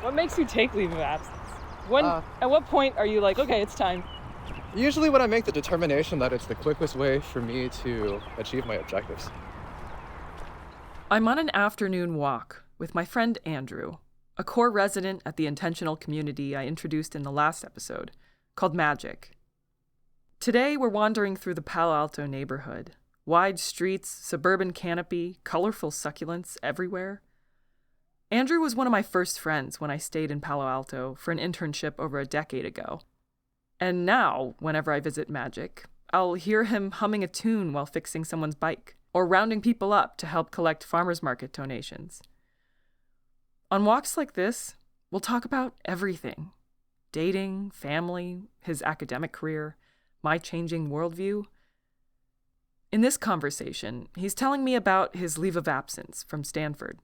What makes you take leave of absence? At what point are you like, okay, it's time? Usually when I make the determination that it's the quickest way for me to achieve my objectives. I'm on an afternoon walk with my friend Andrew, a core resident at the intentional community I introduced in the last episode, called Magic. Today we're wandering through the Palo Alto neighborhood. Wide streets, suburban canopy, colorful succulents everywhere. Andrew was one of my first friends when I stayed in Palo Alto for an internship over a decade ago. And now, whenever I visit Magic, I'll hear him humming a tune while fixing someone's bike, or rounding people up to help collect farmers market donations. On walks like this, we'll talk about everything. Dating, family, his academic career, my changing worldview. In this conversation, he's telling me about his leave of absence from Stanford.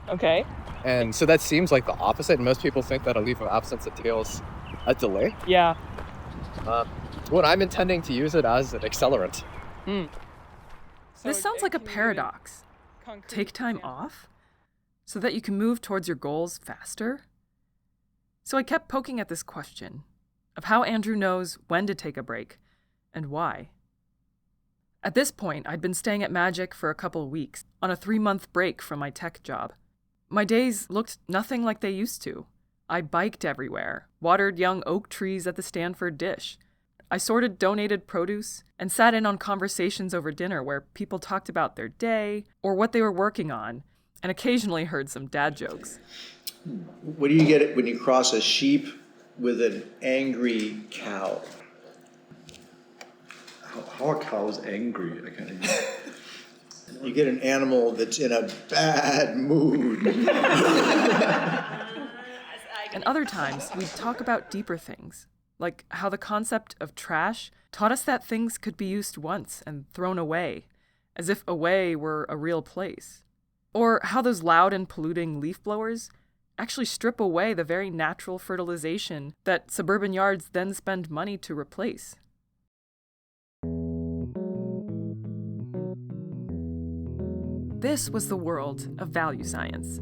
Okay. And so that seems like the opposite. Most people think that a leave of absence entails a delay. Yeah. What I'm intending to use it as an accelerant. This sounds like a paradox. Take time off so that you can move towards your goals faster? So I kept poking at this question of how Andrew knows when to take a break and why. At this point, I'd been staying at Magic for a couple of weeks on a 3-month break from my tech job. My days looked nothing like they used to. I biked everywhere, watered young oak trees at the Stanford dish. I sorted donated produce and sat in on conversations over dinner where people talked about their day or what they were working on, and occasionally heard some dad jokes. What do you get when you cross a sheep with an angry cow? How are cows angry? I can't even... You get an animal that's in a bad mood. And other times, we'd talk about deeper things, like how the concept of trash taught us that things could be used once and thrown away, as if away were a real place. Or how those loud and polluting leaf blowers actually strip away the very natural fertilization that suburban yards then spend money to replace. This was the world of value science,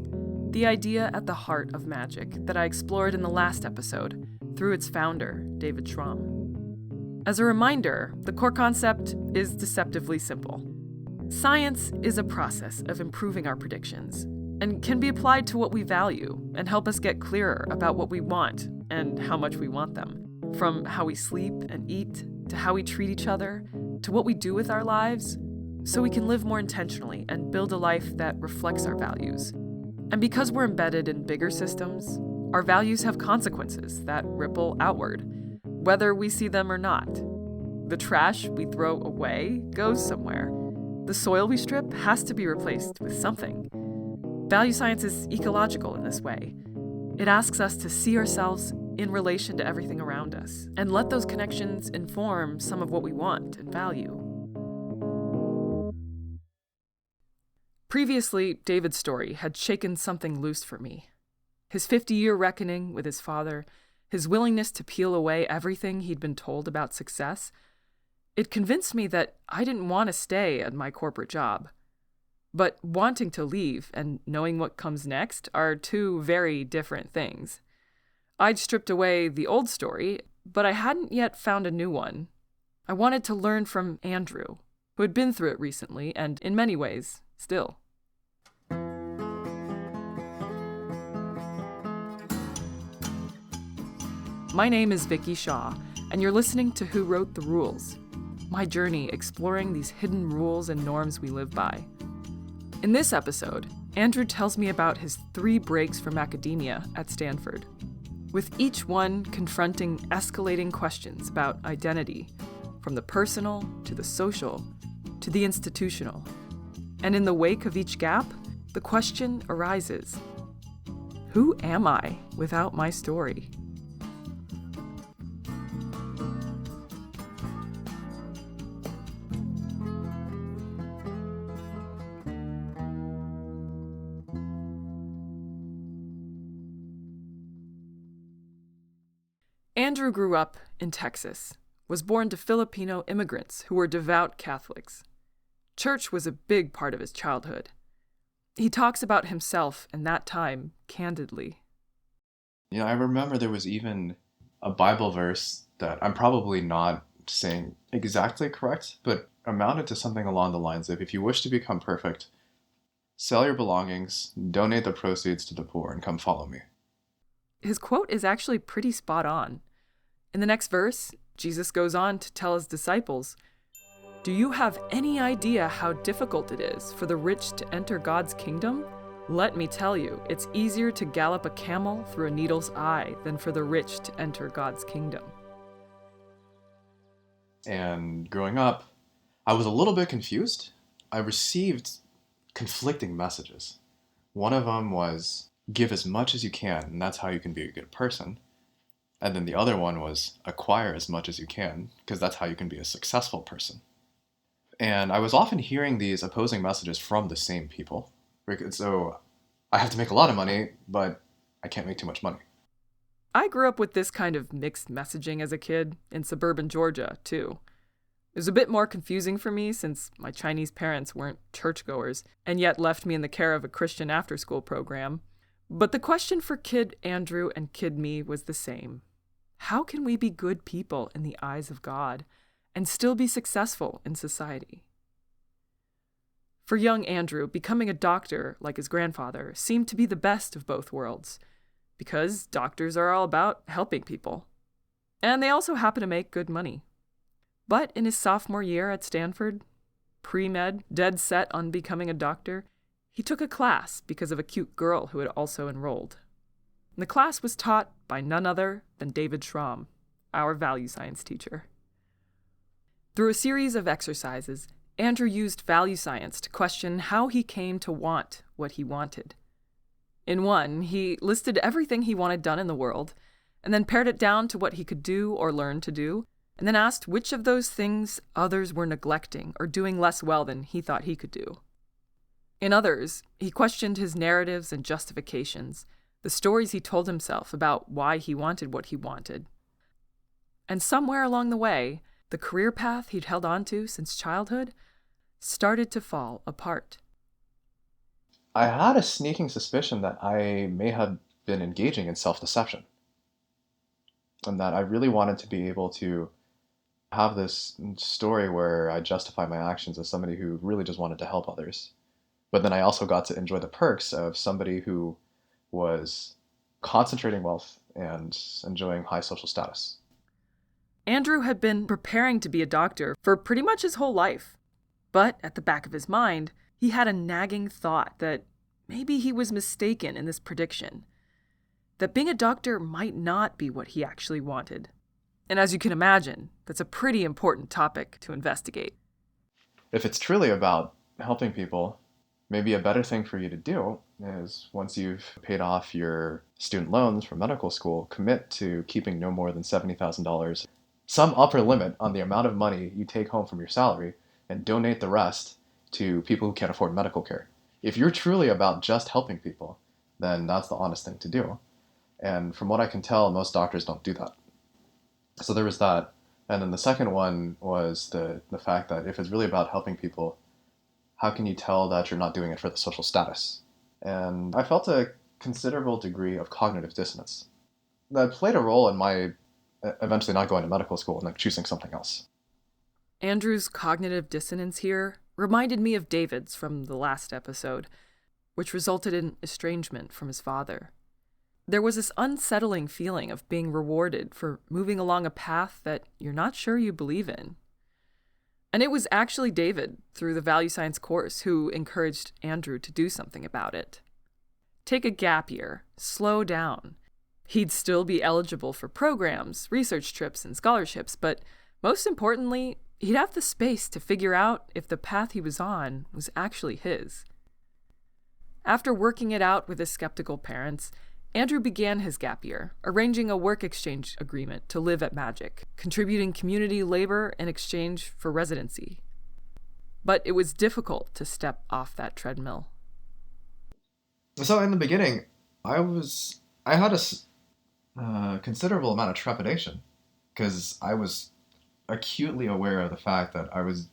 the idea at the heart of Magic that I explored in the last episode through its founder, David Schramm. As a reminder, the core concept is deceptively simple. Science is a process of improving our predictions and can be applied to what we value and help us get clearer about what we want and how much we want them. From how we sleep and eat, to how we treat each other, to what we do with our lives, so we can live more intentionally and build a life that reflects our values. And because we're embedded in bigger systems, our values have consequences that ripple outward, whether we see them or not. The trash we throw away goes somewhere. The soil we strip has to be replaced with something. Value science is ecological in this way. It asks us to see ourselves in relation to everything around us and let those connections inform some of what we want and value. Previously, David's story had shaken something loose for me. His 50-year reckoning with his father, his willingness to peel away everything he'd been told about success, it convinced me that I didn't want to stay at my corporate job. But wanting to leave and knowing what comes next are two very different things. I'd stripped away the old story, but I hadn't yet found a new one. I wanted to learn from Andrew, who had been through it recently and, in many ways, still. My name is Vicky Shaw, and you're listening to Who Wrote the Rules? My journey exploring these hidden rules and norms we live by. In this episode, Andrew tells me about his 3 breaks from academia at Stanford, with each one confronting escalating questions about identity, from the personal to the social to the institutional. And in the wake of each gap, the question arises: who am I without my story? Andrew grew up in Texas, was born to Filipino immigrants who were devout Catholics. Church was a big part of his childhood. He talks about himself and that time candidly. I remember there was even a Bible verse that I'm probably not saying exactly correct, but amounted to something along the lines of, if you wish to become perfect, sell your belongings, donate the proceeds to the poor, and come follow me. His quote is actually pretty spot on. In the next verse, Jesus goes on to tell his disciples, "Do you have any idea how difficult it is for the rich to enter God's kingdom? Let me tell you, it's easier to gallop a camel through a needle's eye than for the rich to enter God's kingdom." And growing up, I was a little bit confused. I received conflicting messages. One of them was, give as much as you can, and that's how you can be a good person. And then the other one was, acquire as much as you can, because that's how you can be a successful person. And I was often hearing these opposing messages from the same people. So I have to make a lot of money, but I can't make too much money. I grew up with this kind of mixed messaging as a kid in suburban Georgia, too. It was a bit more confusing for me since my Chinese parents weren't churchgoers and yet left me in the care of a Christian after-school program. But the question for Kid Andrew and Kid me was the same. How can we be good people in the eyes of God and still be successful in society? For young Andrew, becoming a doctor, like his grandfather, seemed to be the best of both worlds, because doctors are all about helping people. And they also happen to make good money. But in his sophomore year at Stanford, pre-med, dead set on becoming a doctor, he took a class because of a cute girl who had also enrolled. And the class was taught by none other than David Schramm, our value science teacher. Through a series of exercises, Andrew used value science to question how he came to want what he wanted. In one, he listed everything he wanted done in the world, and then pared it down to what he could do or learn to do, and then asked which of those things others were neglecting or doing less well than he thought he could do. In others, he questioned his narratives and justifications, the stories he told himself about why he wanted what he wanted. And somewhere along the way, the career path he'd held onto since childhood started to fall apart. I had a sneaking suspicion that I may have been engaging in self-deception, and that I really wanted to be able to have this story where I justify my actions as somebody who really just wanted to help others. But then I also got to enjoy the perks of somebody who was concentrating wealth and enjoying high social status. Andrew had been preparing to be a doctor for pretty much his whole life. But at the back of his mind, he had a nagging thought that maybe he was mistaken in this prediction, that being a doctor might not be what he actually wanted. And as you can imagine, that's a pretty important topic to investigate. If it's truly about helping people, maybe a better thing for you to do is, once you've paid off your student loans from medical school, commit to keeping no more than $70,000, some upper limit on the amount of money you take home from your salary, and donate the rest to people who can't afford medical care. If you're truly about just helping people, then that's the honest thing to do. And from what I can tell, most doctors don't do that. So there was that. And then the second one was the fact that if it's really about helping people, how can you tell that you're not doing it for the social status? And I felt a considerable degree of cognitive dissonance that played a role in my eventually not going to medical school and then choosing something else. Andrew's cognitive dissonance here reminded me of David's from the last episode, which resulted in estrangement from his father. There was this unsettling feeling of being rewarded for moving along a path that you're not sure you believe in. And it was actually David, through the value science course, who encouraged Andrew to do something about it. Take a gap year, slow down. He'd still be eligible for programs, research trips, and scholarships, but most importantly, he'd have the space to figure out if the path he was on was actually his. After working it out with his skeptical parents, Andrew began his gap year, arranging a work exchange agreement to live at Magic, contributing community labor in exchange for residency. But it was difficult to step off that treadmill. So in the beginning, I had a considerable amount of trepidation, because I was acutely aware of the fact that I was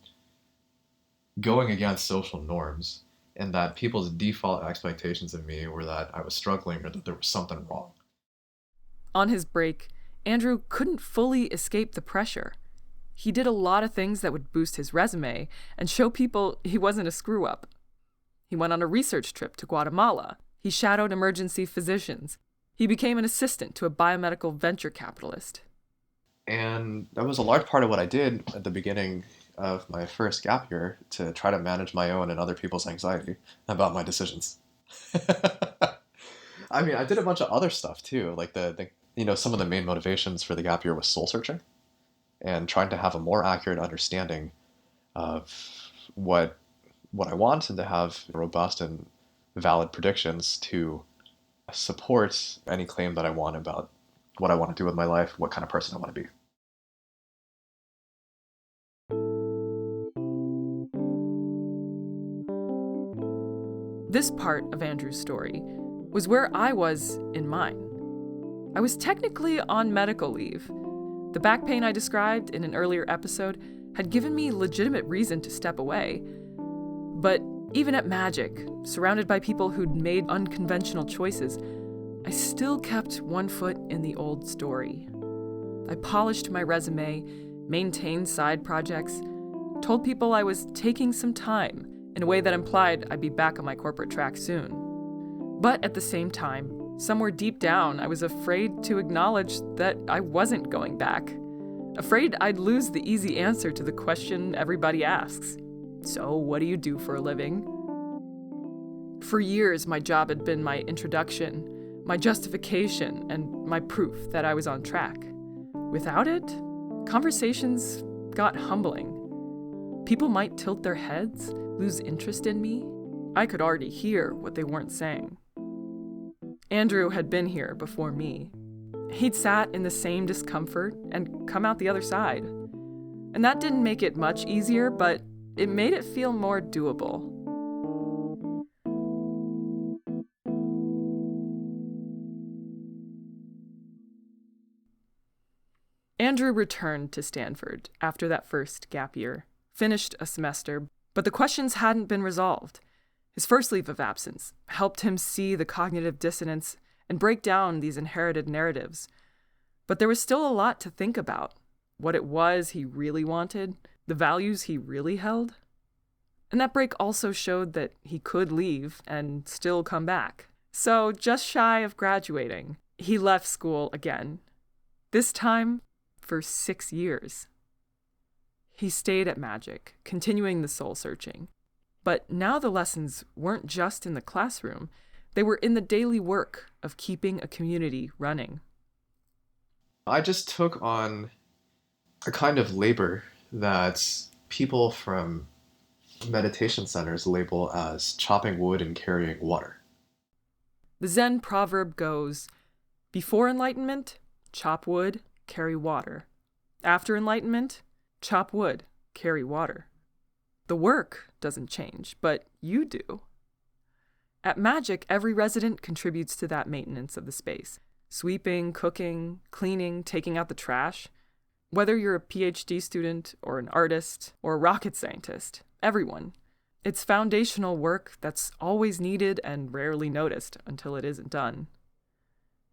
going against social norms, and that people's default expectations of me were that I was struggling or that there was something wrong. On his break, Andrew couldn't fully escape the pressure. He did a lot of things that would boost his resume and show people he wasn't a screw-up. He went on a research trip to Guatemala. He shadowed emergency physicians. He became an assistant to a biomedical venture capitalist. And that was a large part of what I did at the beginning of my first gap year, to try to manage my own and other people's anxiety about my decisions. I mean, I did a bunch of other stuff too, like some of the main motivations for the gap year was soul searching and trying to have a more accurate understanding of what I want, and to have robust and valid predictions to support any claim that I want about what I want to do with my life, what kind of person I want to be. This part of Andrew's story was where I was in mine. I was technically on medical leave. The back pain I described in an earlier episode had given me legitimate reason to step away. But even at Magic, surrounded by people who'd made unconventional choices, I still kept one foot in the old story. I polished my resume, maintained side projects, told people I was taking some time in a way that implied I'd be back on my corporate track soon. But at the same time, somewhere deep down, I was afraid to acknowledge that I wasn't going back. Afraid I'd lose the easy answer to the question everybody asks. So, what do you do for a living? For years, my job had been my introduction, my justification, and my proof that I was on track. Without it, conversations got humbling. People might tilt their heads, lose interest in me. I could already hear what they weren't saying. Andrew had been here before me. He'd sat in the same discomfort and come out the other side. And that didn't make it much easier, but it made it feel more doable. Andrew returned to Stanford after that first gap year, finished a semester, but the questions hadn't been resolved. His first leave of absence helped him see the cognitive dissonance and break down these inherited narratives. But there was still a lot to think about. What it was he really wanted, the values he really held. And that break also showed that he could leave and still come back. So, just shy of graduating, he left school again. This time, for 6 years. He stayed at Magic, continuing the soul searching. But now the lessons weren't just in the classroom, they were in the daily work of keeping a community running. I just took on a kind of labor that people from meditation centers label as chopping wood and carrying water. The Zen proverb goes, before enlightenment, chop wood, carry water. After enlightenment, chop wood, carry water. The work doesn't change, but you do. At Magic, every resident contributes to that maintenance of the space. Sweeping, cooking, cleaning, taking out the trash. Whether you're a PhD student or an artist or a rocket scientist, everyone. It's foundational work that's always needed and rarely noticed until it isn't done.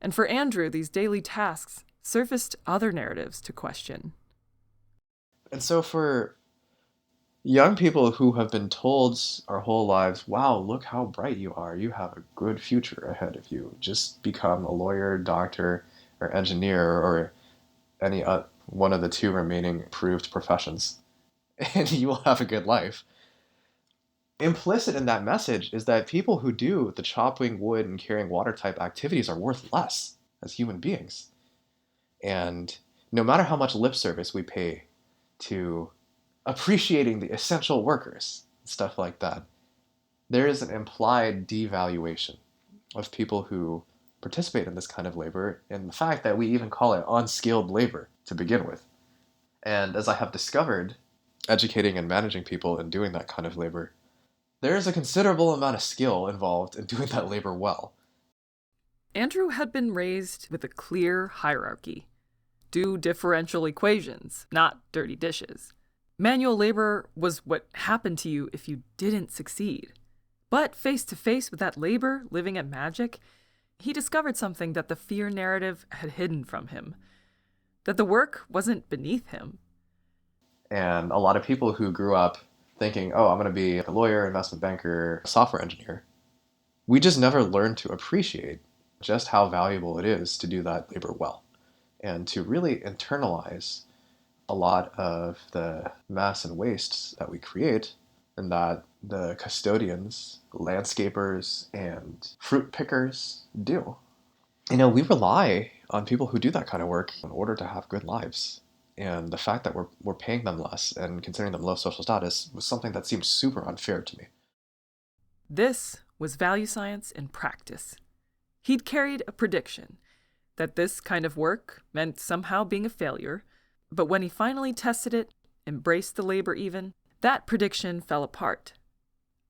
And for Andrew, these daily tasks surfaced other narratives to question. And so for young people who have been told our whole lives, wow, look how bright you are. You have a good future ahead of you. Just become a lawyer, doctor, or engineer, or any one of the two remaining approved professions, and you will have a good life. Implicit in that message is that people who do the chopping wood and carrying water type activities are worth less as human beings. And no matter how much lip service we pay to appreciating the essential workers, stuff like that, there is an implied devaluation of people who participate in this kind of labor, and the fact that we even call it unskilled labor to begin with. And as I have discovered, educating and managing people and doing that kind of labor, there is a considerable amount of skill involved in doing that labor well. Andrew had been raised with a clear hierarchy. Do differential equations, not dirty dishes. Manual labor was what happened to you if you didn't succeed. But face to face with that labor, living at Magic, he discovered something that the fear narrative had hidden from him, that the work wasn't beneath him. And a lot of people who grew up thinking, oh, I'm going to be a lawyer, investment banker, software engineer, we just never learned to appreciate just how valuable it is to do that labor well and to really internalize a lot of the mess and wastes that we create and that the custodians, landscapers, and fruit pickers do. We rely on people who do that kind of work in order to have good lives. And the fact that we're paying them less and considering them low social status was something that seemed super unfair to me. This was value science in practice. He'd carried a prediction that this kind of work meant somehow being a failure, but when he finally tested it, embraced the labor even, that prediction fell apart.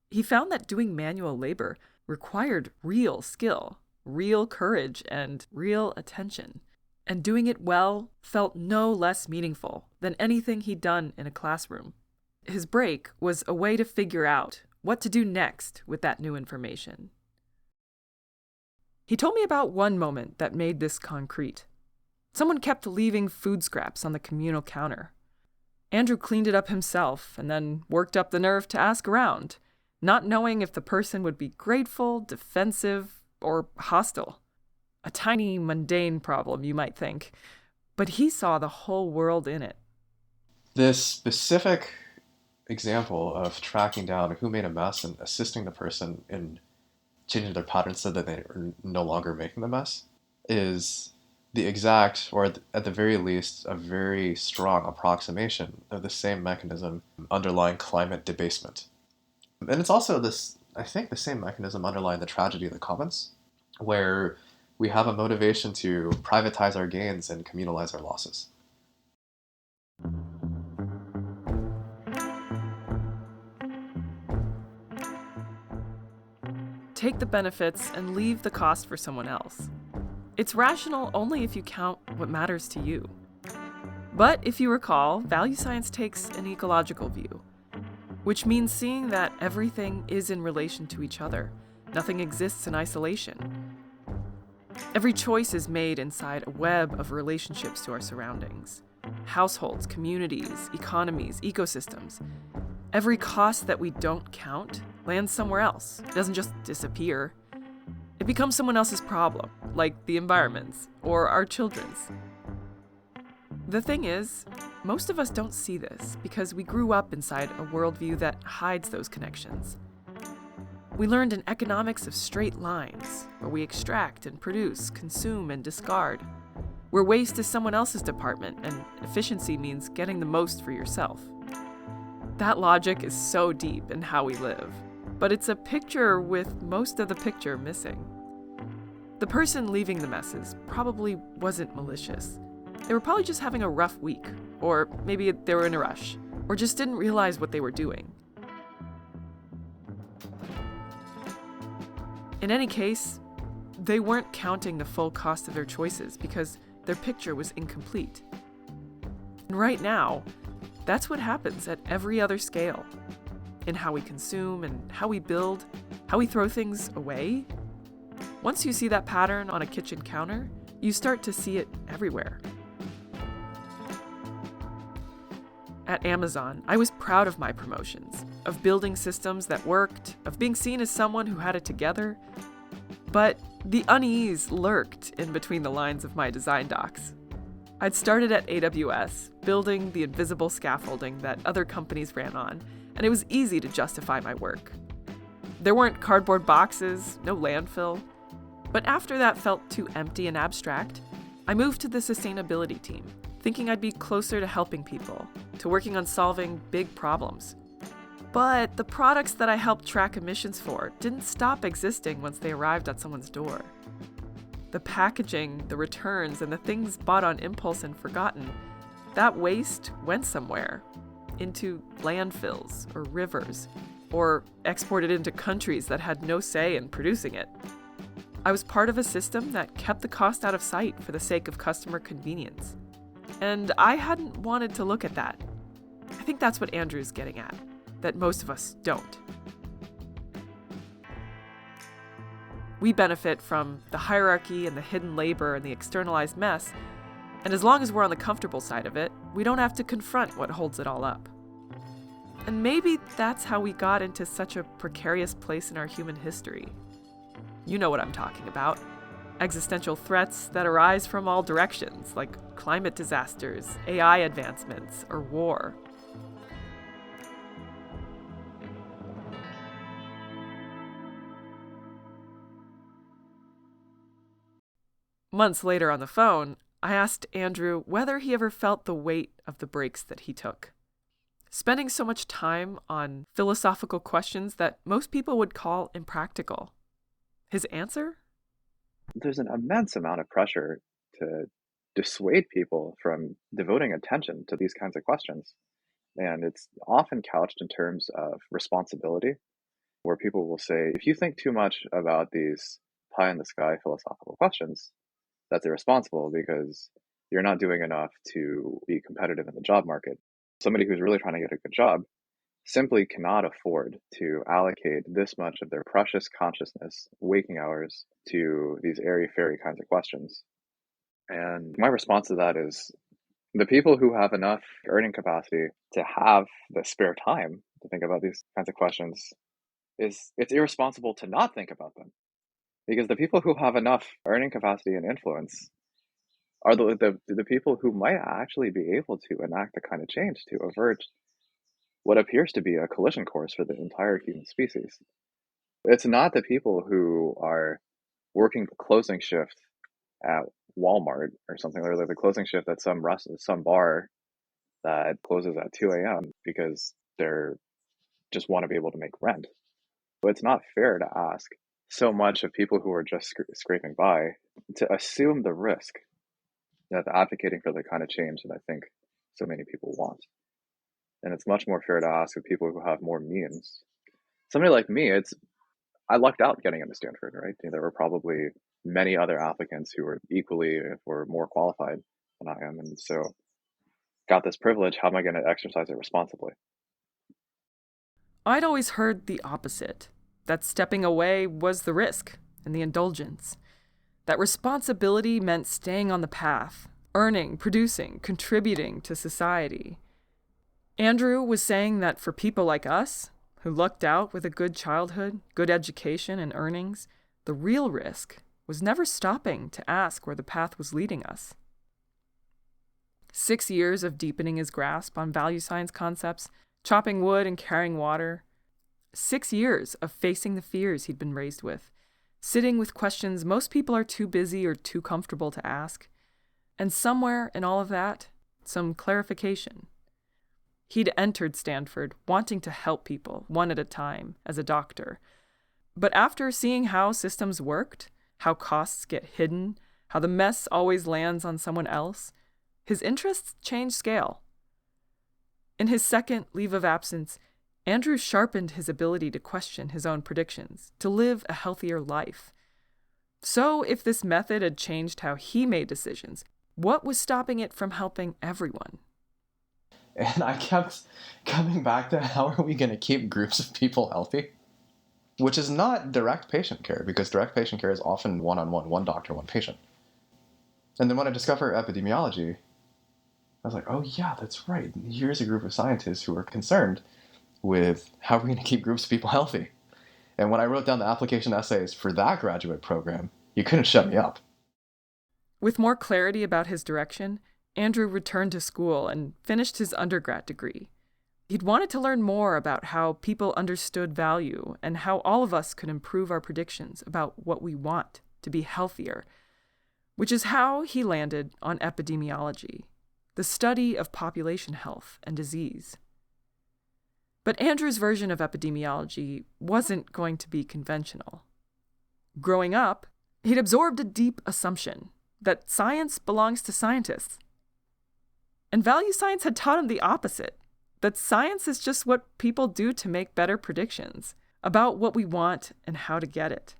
He found that doing manual labor required real skill, real courage, and real attention. And doing it well felt no less meaningful than anything he'd done in a classroom. His break was a way to figure out what to do next with that new information. He told me about one moment that made this concrete. Someone kept leaving food scraps on the communal counter. Andrew cleaned it up himself and then worked up the nerve to ask around, not knowing if the person would be grateful, defensive, or hostile. A tiny, mundane problem, you might think, but he saw the whole world in it. This specific example of tracking down who made a mess and assisting the person in changing their patterns so that they are no longer making the mess is the exact, or at the very least, a very strong approximation of the same mechanism underlying climate debasement. And it's also this, I think, the same mechanism underlying the tragedy of the commons, where we have a motivation to privatize our gains and communalize our losses. Take the benefits and leave the cost for someone else. It's rational only if you count what matters to you. But if you recall, value science takes an ecological view, which means seeing that everything is in relation to each other. Nothing exists in isolation. Every choice is made inside a web of relationships to our surroundings. Households, communities, economies, ecosystems. Every cost that we don't count lands somewhere else. It doesn't just disappear. It becomes someone else's problem, like the environment's or our children's. The thing is, most of us don't see this because we grew up inside a worldview that hides those connections. We learned in economics of straight lines, where we extract and produce, consume and discard, where waste is someone else's department and efficiency means getting the most for yourself. That logic is so deep in how we live, but it's a picture with most of the picture missing. The person leaving the messes probably wasn't malicious. They were probably just having a rough week, or maybe they were in a rush, or just didn't realize what they were doing. In any case, they weren't counting the full cost of their choices because their picture was incomplete. And right now, that's what happens at every other scale. In how we consume and how we build, how we throw things away. Once you see that pattern on a kitchen counter, you start to see it everywhere. At Amazon, I was proud of my promotions, of building systems that worked, of being seen as someone who had it together. But the unease lurked in between the lines of my design docs. I'd started at AWS, building the invisible scaffolding that other companies ran on, and it was easy to justify my work. There weren't cardboard boxes, no landfill. But after that felt too empty and abstract, I moved to the sustainability team, thinking I'd be closer to helping people, to working on solving big problems. But the products that I helped track emissions for didn't stop existing once they arrived at someone's door. The packaging, the returns, and the things bought on impulse and forgotten, that waste went somewhere, into landfills or rivers, or exported into countries that had no say in producing it. I was part of a system that kept the cost out of sight for the sake of customer convenience. And I hadn't wanted to look at that. I think that's what Andrew's getting at, that most of us don't. We benefit from the hierarchy and the hidden labor and the externalized mess, and as long as we're on the comfortable side of it, we don't have to confront what holds it all up. And maybe that's how we got into such a precarious place in our human history. You know what I'm talking about. Existential threats that arise from all directions, like climate disasters, AI advancements, or war. Months later on the phone, I asked Andrew whether he ever felt the weight of the breaks that he took. Spending so much time on philosophical questions that most people would call impractical. His answer? There's an immense amount of pressure to dissuade people from devoting attention to these kinds of questions. And it's often couched in terms of responsibility, where people will say, if you think too much about these pie in the sky philosophical questions, that's irresponsible because you're not doing enough to be competitive in the job market. Somebody who's really trying to get a good job simply cannot afford to allocate this much of their precious consciousness, waking hours, to these airy-fairy kinds of questions. And my response to that is the people who have enough earning capacity to have the spare time to think about these kinds of questions, it's irresponsible to not think about them. Because the people who have enough earning capacity and influence are the people who might actually be able to enact the kind of change to avert what appears to be a collision course for the entire human species. It's not the people who are working the closing shift at Walmart or something, or the closing shift at some bar that closes at 2 a.m. because they're just want to be able to make rent. But it's not fair to ask so much of people who are just scraping by to assume the risk of advocating for the kind of change that I think so many people want. And it's much more fair to ask of people who have more means. Somebody like me, I lucked out getting into Stanford, right? There were probably many other applicants who were equally or more qualified than I am. And so got this privilege, how am I going to exercise it responsibly? I'd always heard the opposite, that stepping away was the risk and the indulgence. That responsibility meant staying on the path, earning, producing, contributing to society. Andrew was saying that for people like us, who lucked out with a good childhood, good education, and earnings, the real risk was never stopping to ask where the path was leading us. 6 years of deepening his grasp on value science concepts, chopping wood and carrying water. 6 years of facing the fears he'd been raised with, sitting with questions most people are too busy or too comfortable to ask. And somewhere in all of that, some clarification. He'd entered Stanford wanting to help people, one at a time, as a doctor. But after seeing how systems worked, how costs get hidden, how the mess always lands on someone else, his interests changed scale. In his second leave of absence, Andrew sharpened his ability to question his own predictions, to live a healthier life. So if this method had changed how he made decisions, what was stopping it from helping everyone? And I kept coming back to how are we going to keep groups of people healthy? Which is not direct patient care, because direct patient care is often one-on-one, one doctor, one patient. And then when I discovered epidemiology, I was like, oh yeah, that's right. Here's a group of scientists who are concerned with how we're going to keep groups of people healthy. And when I wrote down the application essays for that graduate program, you couldn't shut me up. With more clarity about his direction, Andrew returned to school and finished his undergrad degree. He'd wanted to learn more about how people understood value and how all of us could improve our predictions about what we want to be healthier, which is how he landed on epidemiology, the study of population health and disease. But Andrew's version of epidemiology wasn't going to be conventional. Growing up, he'd absorbed a deep assumption that science belongs to scientists. And value science had taught him the opposite, that science is just what people do to make better predictions about what we want and how to get it.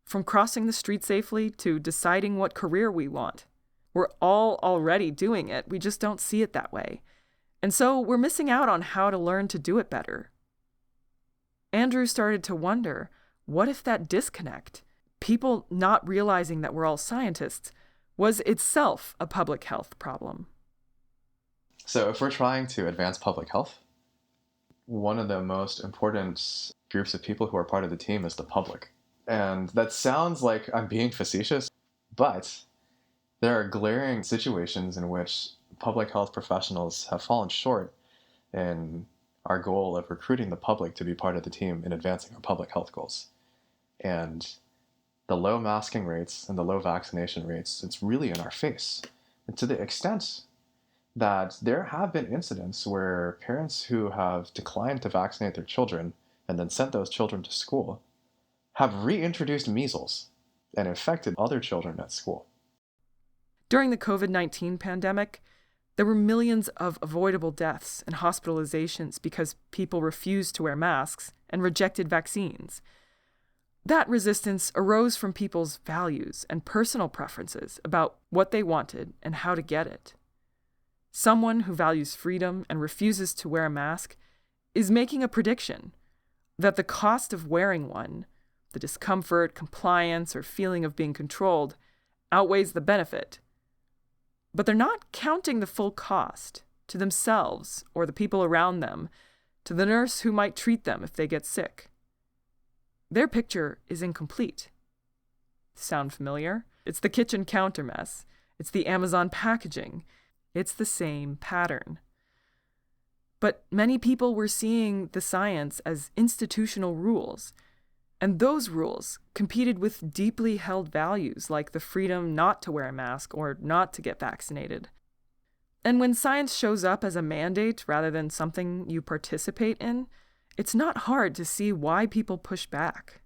From crossing the street safely to deciding what career we want. We're all already doing it, we just don't see it that way. And so we're missing out on how to learn to do it better. Andrew started to wonder, what if that disconnect People not realizing that we're all scientists was itself a public health problem. So if we're trying to advance public health, one of the most important groups of people who are part of the team is the public. And that sounds like I'm being facetious, but there are glaring situations in which public health professionals have fallen short in our goal of recruiting the public to be part of the team in advancing our public health goals. And the low masking rates and the low vaccination rates, it's really in our face. And to the extent that there have been incidents where parents who have declined to vaccinate their children and then sent those children to school have reintroduced measles and infected other children at school. During the COVID-19 pandemic, there were millions of avoidable deaths and hospitalizations because people refused to wear masks and rejected vaccines. That resistance arose from people's values and personal preferences about what they wanted and how to get it. Someone who values freedom and refuses to wear a mask is making a prediction that the cost of wearing one, the discomfort, compliance, or feeling of being controlled, outweighs the benefit. But they're not counting the full cost to themselves or the people around them, to the nurse who might treat them if they get sick. Their picture is incomplete. Sound familiar? It's the kitchen counter mess. It's the Amazon packaging. It's the same pattern. But many people were seeing the science as institutional rules, and those rules competed with deeply held values like the freedom not to wear a mask or not to get vaccinated. And when science shows up as a mandate rather than something you participate in, it's not hard to see why people push back.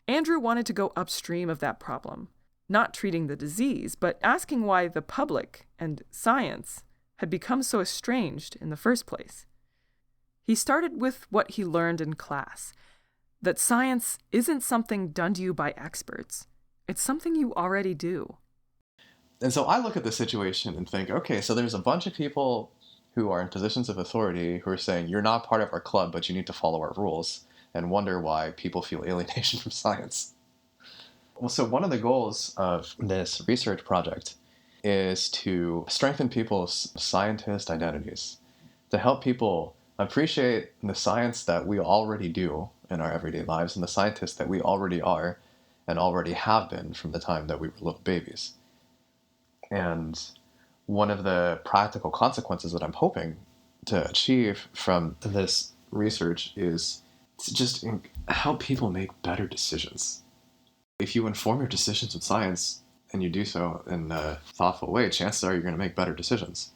Andrew wanted to go upstream of that problem, not treating the disease, but asking why the public and science had become so estranged in the first place. He started with what he learned in class, that science isn't something done to you by experts. It's something you already do. And so I look at the situation and think, okay, so there's a bunch of people who are in positions of authority who are saying, you're not part of our club, but you need to follow our rules, and wonder why people feel alienation from science. Well, so one of the goals of this research project is to strengthen people's scientist identities, to help people appreciate the science that we already do in our everyday lives and the scientists that we already are and already have been from the time that we were little babies. And one of the practical consequences that I'm hoping to achieve from this research is to just help people make better decisions. If you inform your decisions with science and you do so in a thoughtful way, chances are you're going to make better decisions.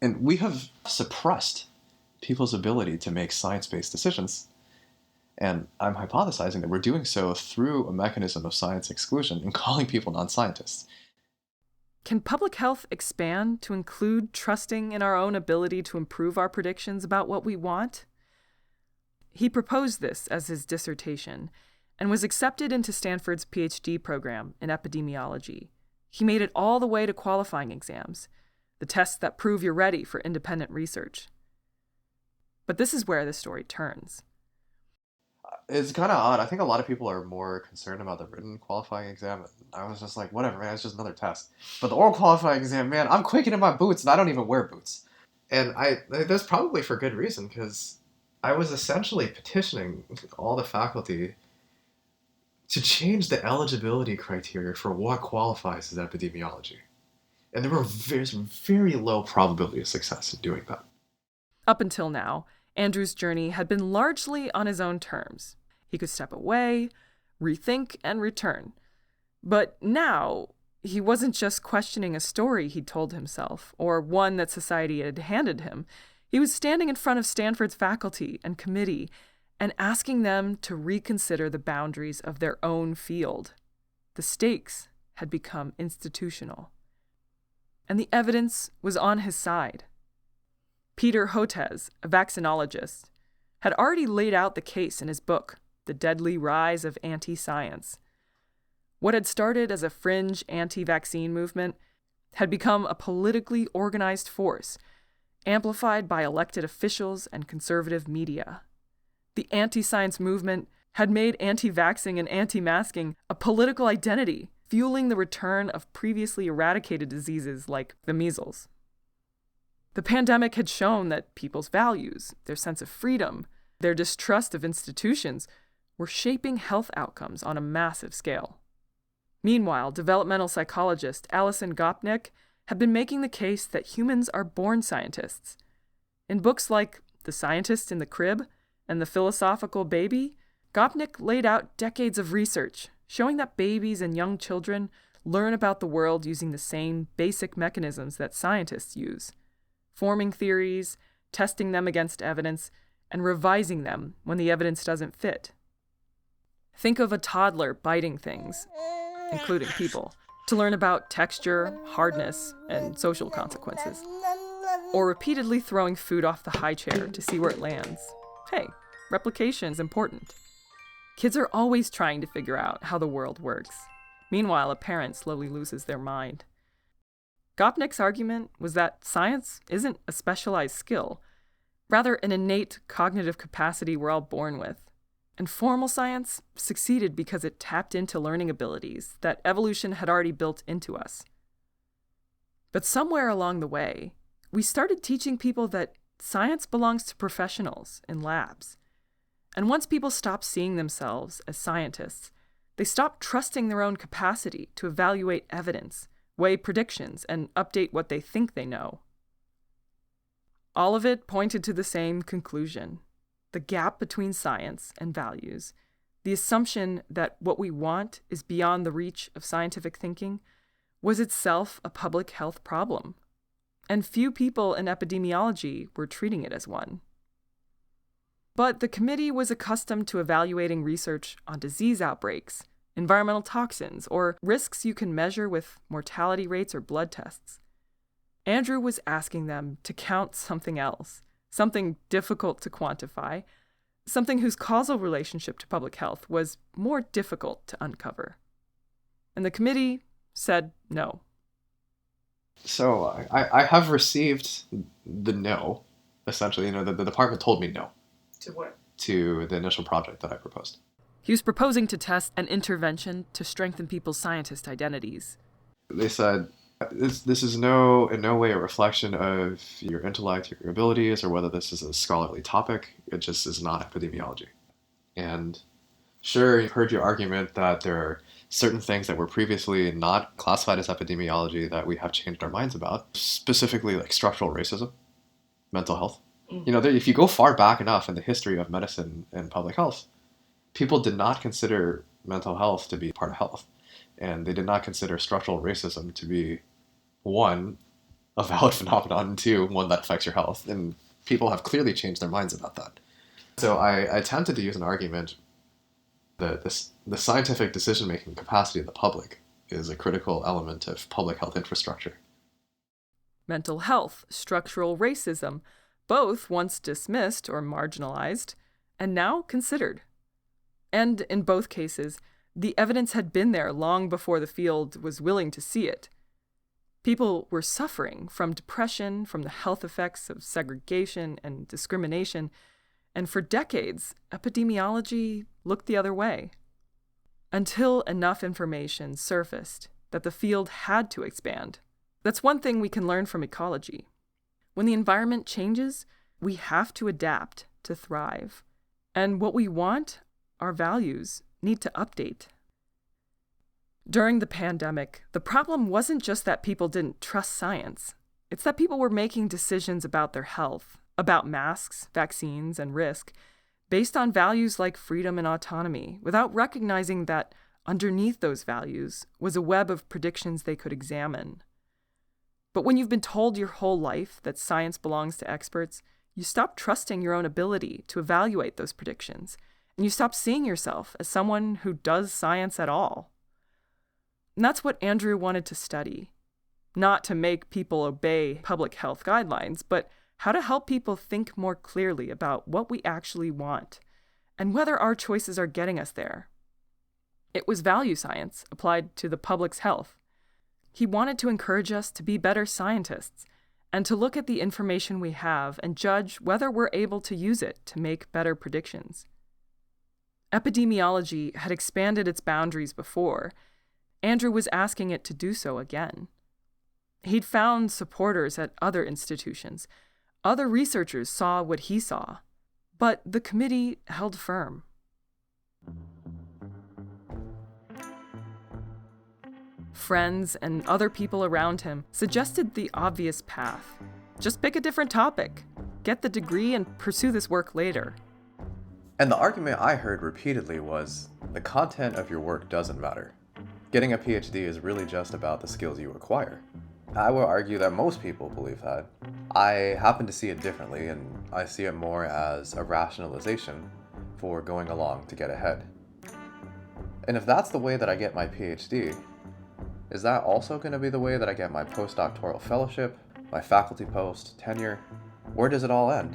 And we have suppressed people's ability to make science-based decisions. And I'm hypothesizing that we're doing so through a mechanism of science exclusion and calling people non-scientists. Can public health expand to include trusting in our own ability to improve our predictions about what we want? He proposed this as his dissertation and was accepted into Stanford's PhD program in epidemiology. He made it all the way to qualifying exams, the tests that prove you're ready for independent research. But this is where the story turns. It's kind of odd. I think a lot of people are more concerned about the written qualifying exam. I was just like, whatever, man, it's just another test. But the oral qualifying exam, man, I'm quaking in my boots and I don't even wear boots. And that's probably for good reason, because I was essentially petitioning all the faculty to change the eligibility criteria for what qualifies as epidemiology. And there were very low probability of success in doing that. Up until now, Andrew's journey had been largely on his own terms. He could step away, rethink, and return. But now, he wasn't just questioning a story he'd told himself, or one that society had handed him. He was standing in front of Stanford's faculty and committee and asking them to reconsider the boundaries of their own field. The stakes had become institutional. And the evidence was on his side. Peter Hotez, a vaccinologist, had already laid out the case in his book, The Deadly Rise of Anti-Science. What had started as a fringe anti-vaccine movement had become a politically organized force, amplified by elected officials and conservative media. The anti-science movement had made anti-vaxxing and anti-masking a political identity, fueling the return of previously eradicated diseases like the measles. The pandemic had shown that people's values, their sense of freedom, their distrust of institutions were shaping health outcomes on a massive scale. Meanwhile, developmental psychologist Alison Gopnik had been making the case that humans are born scientists. In books like The Scientist in the Crib and The Philosophical Baby, Gopnik laid out decades of research showing that babies and young children learn about the world using the same basic mechanisms that scientists use, forming theories, testing them against evidence, and revising them when the evidence doesn't fit. Think of a toddler biting things, including people, to learn about texture, hardness, and social consequences. Or repeatedly throwing food off the high chair to see where it lands. Hey, replication is important. Kids are always trying to figure out how the world works. Meanwhile, a parent slowly loses their mind. Gopnik's argument was that science isn't a specialized skill, rather an innate cognitive capacity we're all born with. And formal science succeeded because it tapped into learning abilities that evolution had already built into us. But somewhere along the way, we started teaching people that science belongs to professionals in labs. And once people stopped seeing themselves as scientists, they stopped trusting their own capacity to evaluate evidence, weigh predictions, and update what they think they know. All of it pointed to the same conclusion: the gap between science and values, the assumption that what we want is beyond the reach of scientific thinking, was itself a public health problem. And few people in epidemiology were treating it as one. But the committee was accustomed to evaluating research on disease outbreaks, environmental toxins, or risks you can measure with mortality rates or blood tests. Andrew was asking them to count something else, something difficult to quantify, something whose causal relationship to public health was more difficult to uncover. And the committee said no. So I have received the no, essentially. The department told me no. To what? To the initial project that I proposed. He was proposing to test an intervention to strengthen people's scientist identities. They said, this is in no way a reflection of your intellect, your abilities, or whether this is a scholarly topic. It just is not epidemiology. And sure, you've heard your argument that there are certain things that were previously not classified as epidemiology that we have changed our minds about, specifically like structural racism, mental health. If you go far back enough in the history of medicine and public health, people did not consider mental health to be part of health. And they did not consider structural racism to be, one, a valid phenomenon, and two, one that affects your health. And people have clearly changed their minds about that. So I attempted to use an argument that the scientific decision-making capacity of the public is a critical element of public health infrastructure. Mental health, structural racism, both once dismissed or marginalized, and now considered. And in both cases, the evidence had been there long before the field was willing to see it. People were suffering from depression, from the health effects of segregation and discrimination, and for decades, epidemiology looked the other way. Until enough information surfaced that the field had to expand. That's one thing we can learn from ecology. When the environment changes, we have to adapt to thrive. And what we want, our values, need to update. During the pandemic, the problem wasn't just that people didn't trust science. It's that people were making decisions about their health, about masks, vaccines, and risk, based on values like freedom and autonomy, without recognizing that underneath those values was a web of predictions they could examine. But when you've been told your whole life that science belongs to experts, you stop trusting your own ability to evaluate those predictions, and you stop seeing yourself as someone who does science at all. And that's what Andrew wanted to study. Not to make people obey public health guidelines, but how to help people think more clearly about what we actually want, and whether our choices are getting us there. It was value science applied to the public's health. He wanted to encourage us to be better scientists and to look at the information we have and judge whether we're able to use it to make better predictions. Epidemiology had expanded its boundaries before. Andrew was asking it to do so again. He'd found supporters at other institutions. Other researchers saw what he saw. But the committee held firm. Friends and other people around him suggested the obvious path. Just pick a different topic, get the degree, and pursue this work later. And the argument I heard repeatedly was, the content of your work doesn't matter. Getting a PhD is really just about the skills you acquire. I will argue that most people believe that. I happen to see it differently, and I see it more as a rationalization for going along to get ahead. And if that's the way that I get my PhD, is that also going to be the way that I get my postdoctoral fellowship, my faculty post, tenure? Where does it all end?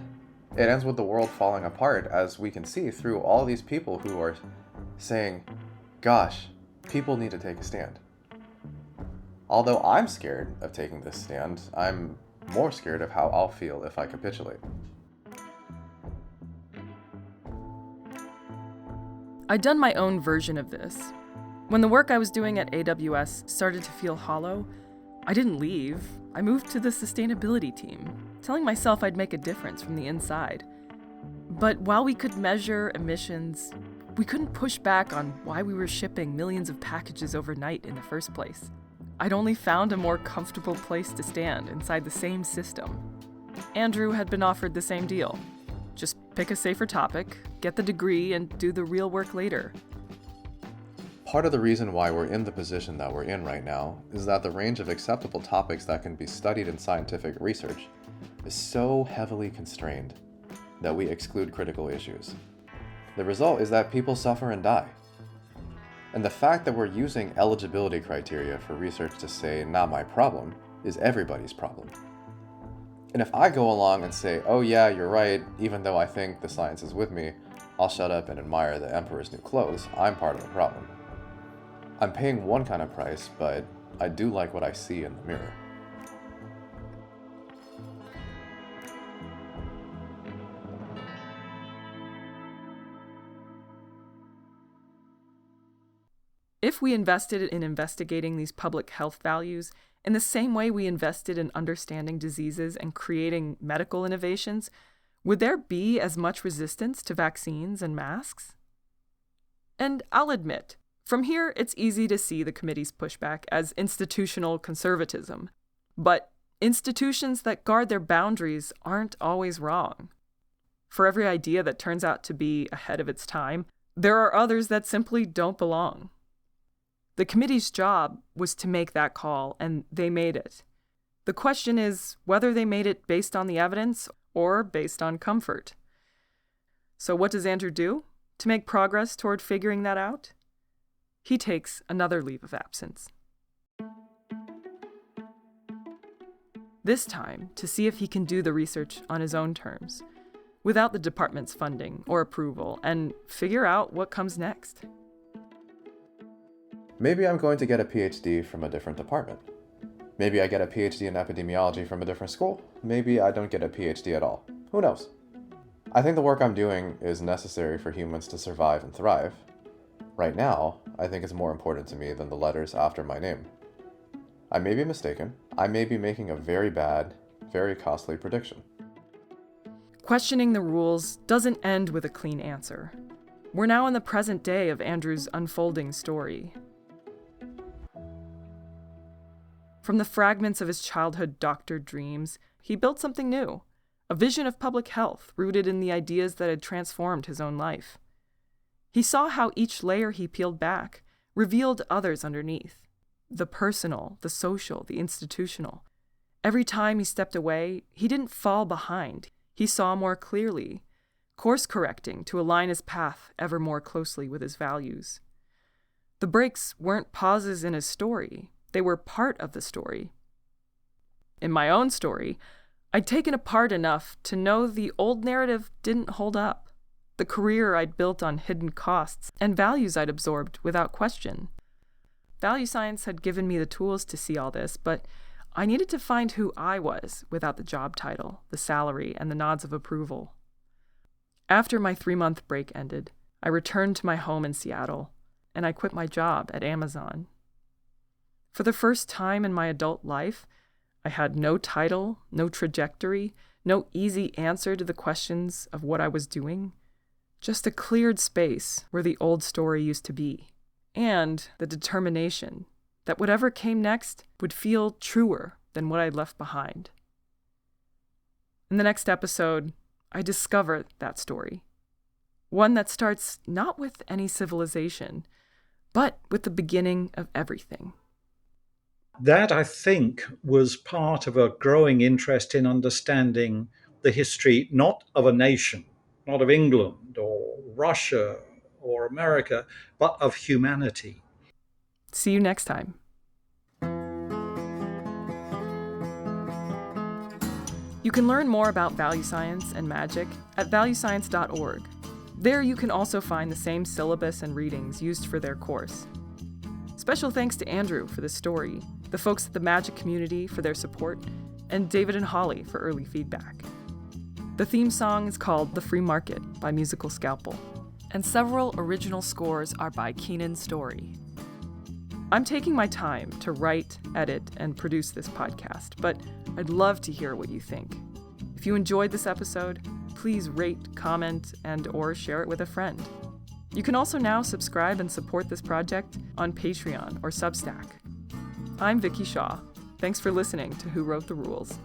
It ends with the world falling apart, as we can see through all these people who are saying, gosh, people need to take a stand. Although I'm scared of taking this stand, I'm more scared of how I'll feel if I capitulate. I'd done my own version of this. When the work I was doing at AWS started to feel hollow, I didn't leave. I moved to the sustainability team, telling myself I'd make a difference from the inside. But while we could measure emissions, we couldn't push back on why we were shipping millions of packages overnight in the first place. I'd only found a more comfortable place to stand inside the same system. Andrew had been offered the same deal. Just pick a safer topic, get the degree, and do the real work later. Part of the reason why we're in the position that we're in right now is that the range of acceptable topics that can be studied in scientific research is so heavily constrained that we exclude critical issues. The result is that people suffer and die. And the fact that we're using eligibility criteria for research to say, not my problem, is everybody's problem. And if I go along and say, oh yeah, you're right, even though I think the science is with me, I'll shut up and admire the emperor's new clothes, I'm part of the problem. I'm paying one kind of price, but I do like what I see in the mirror. If we invested in investigating these public health values in the same way we invested in understanding diseases and creating medical innovations, would there be as much resistance to vaccines and masks? And I'll admit, from here it's easy to see the committee's pushback as institutional conservatism. But institutions that guard their boundaries aren't always wrong. For every idea that turns out to be ahead of its time, there are others that simply don't belong. The committee's job was to make that call, and they made it. The question is whether they made it based on the evidence or based on comfort. So what does Andrew do to make progress toward figuring that out? He takes another leave of absence. This time to see if he can do the research on his own terms, without the department's funding or approval, and figure out what comes next. Maybe I'm going to get a PhD from a different department. Maybe I get a PhD in epidemiology from a different school. Maybe I don't get a PhD at all. Who knows? I think the work I'm doing is necessary for humans to survive and thrive. Right now, I think it's more important to me than the letters after my name. I may be mistaken. I may be making a very bad, very costly prediction. Questioning the rules doesn't end with a clean answer. We're now in the present day of Andrew's unfolding story. From the fragments of his childhood doctored dreams, he built something new, a vision of public health rooted in the ideas that had transformed his own life. He saw how each layer he peeled back revealed others underneath, the personal, the social, the institutional. Every time he stepped away, he didn't fall behind. He saw more clearly, course-correcting to align his path ever more closely with his values. The breaks weren't pauses in his story. They were part of the story. In my own story, I'd taken apart enough to know the old narrative didn't hold up. The career I'd built on hidden costs and values I'd absorbed without question. Value science had given me the tools to see all this, but I needed to find who I was without the job title, the salary, and the nods of approval. After my 3-month break ended, I returned to my home in Seattle, and I quit my job at Amazon. For the first time in my adult life, I had no title, no trajectory, no easy answer to the questions of what I was doing, just a cleared space where the old story used to be, and the determination that whatever came next would feel truer than what I'd left behind. In the next episode, I discover that story. One that starts not with any civilization, but with the beginning of everything. That, I think, was part of a growing interest in understanding the history not of a nation, not of England or Russia or America, but of humanity. See you next time. You can learn more about value science and magic at valuescience.org. There you can also find the same syllabus and readings used for their course. Special thanks to Andrew for the story, the folks at the Magic community for their support, and David and Holly for early feedback. The theme song is called The Free Market by Musical Scalpel, and several original scores are by Keenan Story. I'm taking my time to write, edit, and produce this podcast, but I'd love to hear what you think. If you enjoyed this episode, please rate, comment, and/or share it with a friend. You can also now subscribe and support this project on Patreon or Substack. I'm Vicky Shaw. Thanks for listening to Who Wrote the Rules.